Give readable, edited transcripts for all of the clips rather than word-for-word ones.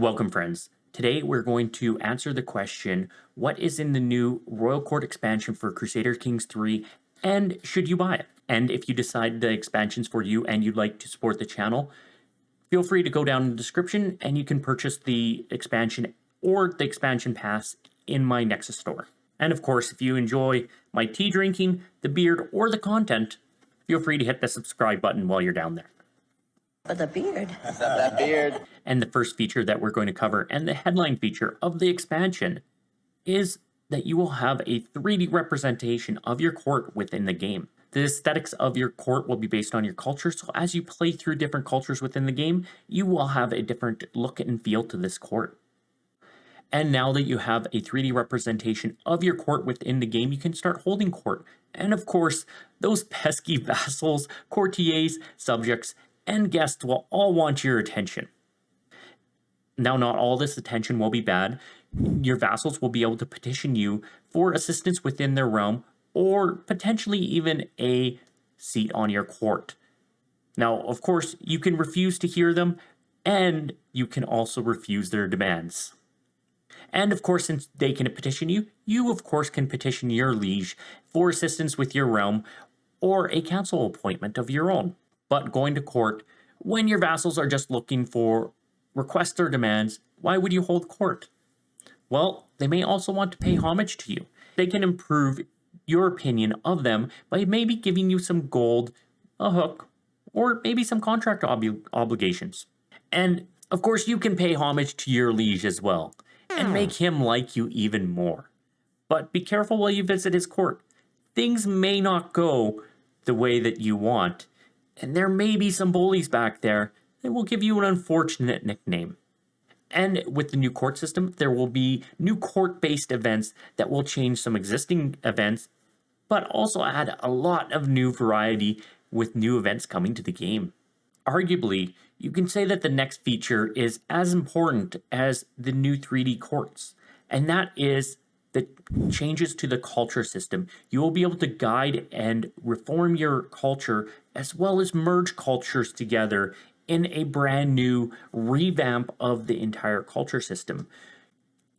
Welcome, friends. Today we're going to answer the question, what is in the new Royal Court expansion for Crusader Kings 3, and should you buy it? And if you decide the expansion's for you and you'd like to support the channel, feel free to go down in the description and you can purchase the expansion or the expansion pass in my Nexus store. And of course, if you enjoy my tea drinking, the beard, or the content, feel free to hit the subscribe button while you're down there. But the beard. That beard. And the first feature that we're going to cover, and the headline feature of the expansion, is that you will have a 3D representation of your court within the game. The aesthetics of your court will be based on your culture, so as you play through different cultures within the game, you will have a different look and feel to this court. And now that you have a 3D representation of your court within the game, you can start holding court. And of course, those pesky vassals, courtiers, subjects, and guests will all want your attention. Now, not all this attention will be bad. Your vassals will be able to petition you for assistance within their realm, or potentially even a seat on your court. Now, of course, you can refuse to hear them, and you can also refuse their demands. And of course, since they can petition you, you of course can petition your liege for assistance with your realm, or a council appointment of your own. But going to court, when your vassals are just looking for requests or demands, why would you hold court? Well, they may also want to pay homage to you. They can improve your opinion of them by maybe giving you some gold, a hook, or maybe some contract obligations. And of course, you can pay homage to your liege as well, and make him like you even more. But be careful while you visit his court. Things may not go the way that you want, and there may be some bullies back there that will give you an unfortunate nickname. And with the new court system, there will be new court-based events that will change some existing events, but also add a lot of new variety with new events coming to the game. Arguably, you can say that the next feature is as important as the new 3D courts, and that is the changes to the culture system. You will be able to guide and reform your culture as well as merge cultures together in a brand new revamp of the entire culture system.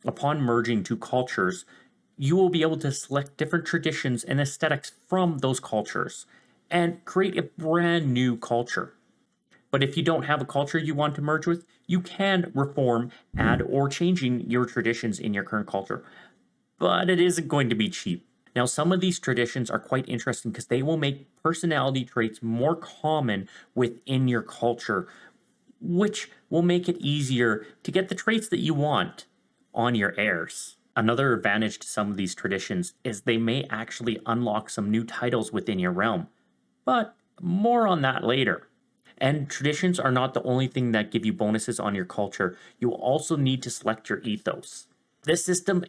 Upon merging two cultures, you will be able to select different traditions and aesthetics from those cultures and create a brand new culture. But if you don't have a culture you want to merge with, you can reform, add, or changing your traditions in your current culture. But it isn't going to be cheap. Now, some of these traditions are quite interesting because they will make personality traits more common within your culture, which will make it easier to get the traits that you want on your heirs. Another advantage to some of these traditions is they may actually unlock some new titles within your realm, but more on that later. And traditions are not the only thing that give you bonuses on your culture. You will also need to select your ethos. This system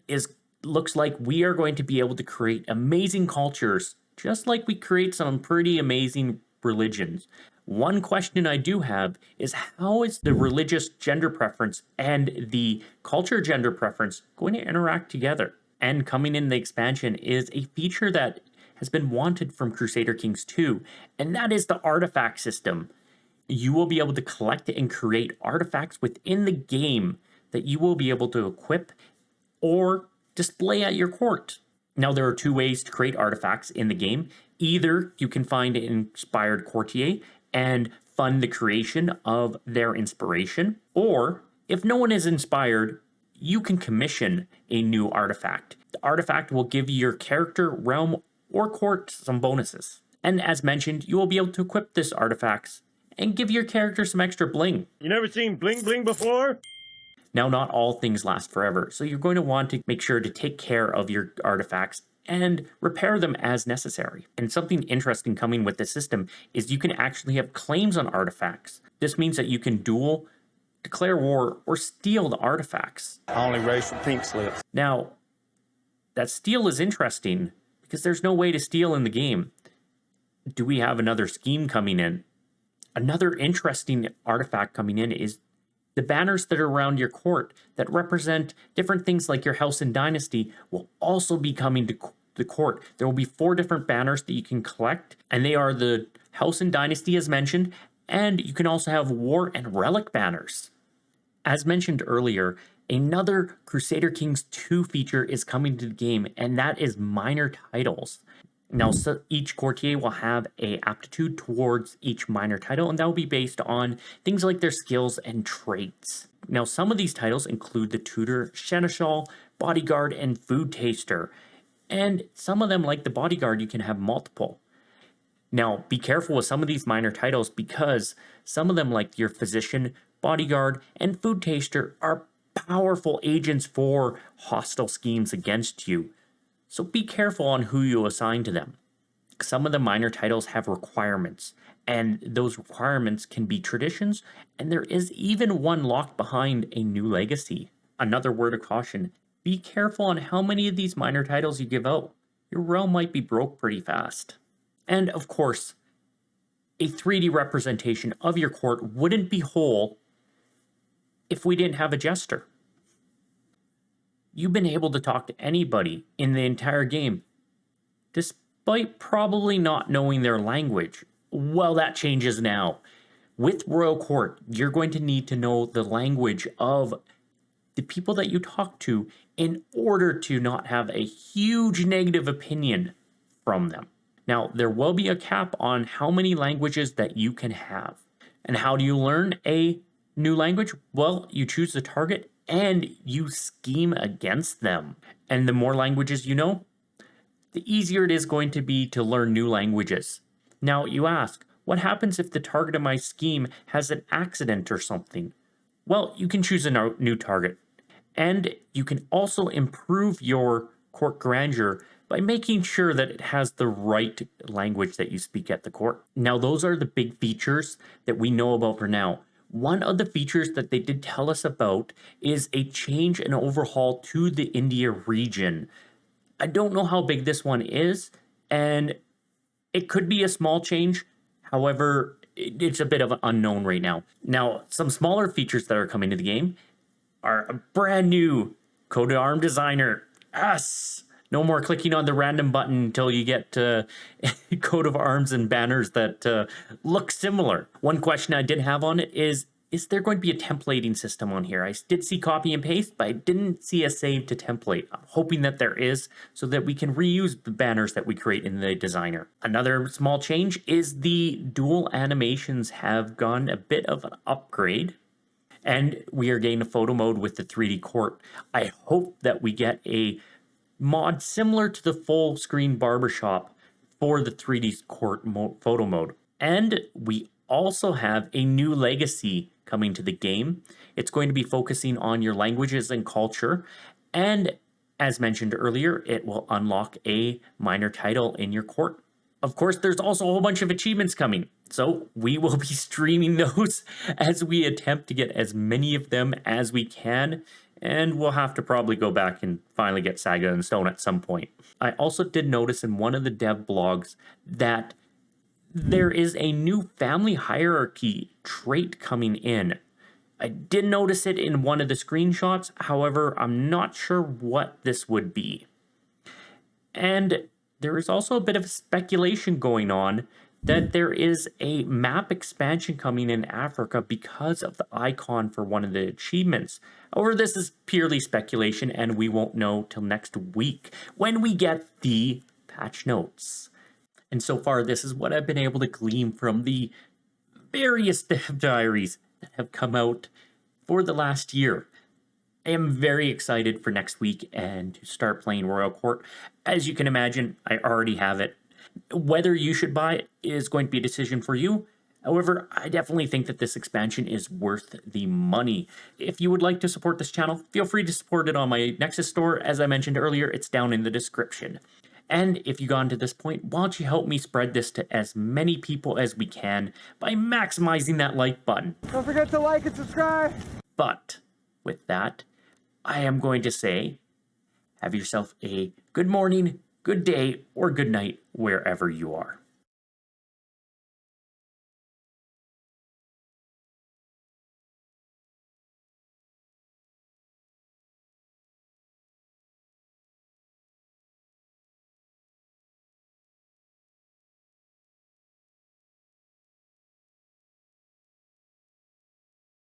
looks like we are going to be able to create amazing cultures, just like we create some pretty amazing religions. One question I do have is, how is the religious gender preference and the culture gender preference going to interact together? And coming in the expansion is a feature that has been wanted from Crusader Kings 2, and that is the artifact system. You will be able to collect and create artifacts within the game that you will be able to equip or display at your court. Now, there are two ways to create artifacts in the game. Either you can find an inspired courtier and fund the creation of their inspiration, or if no one is inspired, you can commission a new artifact. The artifact will give your character, realm, or court some bonuses. And as mentioned, you will be able to equip this artifacts and give your character some extra bling. You never seen bling bling before? Now, not all things last forever, so you're going to want to make sure to take care of your artifacts and repair them as necessary. And something interesting coming with this system is you can actually have claims on artifacts. This means that you can duel, declare war, or steal the artifacts. I only race for pink slips. Now, that steal is interesting because there's no way to steal in the game. Do we have another scheme coming in? Another interesting artifact coming in is the banners that are around your court that represent different things like your house and dynasty will also be coming to the court. There will be 4 different banners that you can collect, and they are the house and dynasty as mentioned, and you can also have war and relic banners. As mentioned earlier, another Crusader Kings 2 feature is coming to the game, and that is minor titles. Now, so each courtier will have a aptitude towards each minor title, and that will be based on things like their skills and traits. Now, some of these titles include the Tutor, Seneschal, Bodyguard, and Food Taster. And some of them, like the Bodyguard, you can have multiple. Now, be careful with some of these minor titles because some of them, like your Physician, Bodyguard, and Food Taster, are powerful agents for hostile schemes against you. So be careful on who you assign to them. Some of the minor titles have requirements, and those requirements can be traditions, and there is even one locked behind a new legacy. Another word of caution, be careful on how many of these minor titles you give out. Your realm might be broke pretty fast. And of course, a 3D representation of your court wouldn't be whole if we didn't have a jester. You've been able to talk to anybody in the entire game, despite probably not knowing their language. Well, that changes now. With Royal Court, you're going to need to know the language of the people that you talk to in order to not have a huge negative opinion from them. Now, there will be a cap on how many languages that you can have. And how do you learn a new language? Well, you choose the target and you scheme against them. And the more languages you know, the easier it is going to be to learn new languages. Now, you ask, what happens if the target of my scheme has an accident or something? Well, you can choose a new target. And you can also improve your court grandeur by making sure that it has the right language that you speak at the court. Now, those are the big features that we know about for now. One of the features that they did tell us about is a change and overhaul to the India region. I don't know how big this one is, and it could be a small change. However, it's a bit of an unknown right now. Now, some smaller features that are coming to the game are a brand new coat of arm designer. Yes! No more clicking on the random button until you get coat of arms and banners that look similar. One question I did have on it is there going to be a templating system on here? I did see copy and paste, but I didn't see a save to template. I'm hoping that there is so that we can reuse the banners that we create in the designer. Another small change is the dual animations have gone a bit of an upgrade. And we are getting a photo mode with the 3D court. I hope that we get a mod similar to the full screen barbershop for the 3D court photo mode. And we also have a new legacy coming to the game. It's going to be focusing on your languages and culture. And as mentioned earlier, it will unlock a minor title in your court. Of course, there's also a whole bunch of achievements coming. So we will be streaming those as we attempt to get as many of them as we can. And we'll have to probably go back and finally get Saga and Stone at some point. I also did notice in one of the dev blogs that there is a new family hierarchy trait coming in. I did notice it in one of the screenshots. However, I'm not sure what this would be. And there is also a bit of speculation going on that there is a map expansion coming in Africa because of the icon for one of the achievements. However, this is purely speculation and we won't know till next week when we get the patch notes. And so far, this is what I've been able to glean from the various dev diaries that have come out for the last year. I am very excited for next week and to start playing Royal Court. As you can imagine, I already have it. Whether you should buy it is going to be a decision for you. However, I definitely think that this expansion is worth the money. If you would like to support this channel, feel free to support it on my Nexus store. As I mentioned earlier, it's down in the description. And if you've gotten to this point, why don't you help me spread this to as many people as we can by maximizing that like button. Don't forget to like and subscribe. But with that, I am going to say, have yourself a good morning, good day, or good night, wherever you are.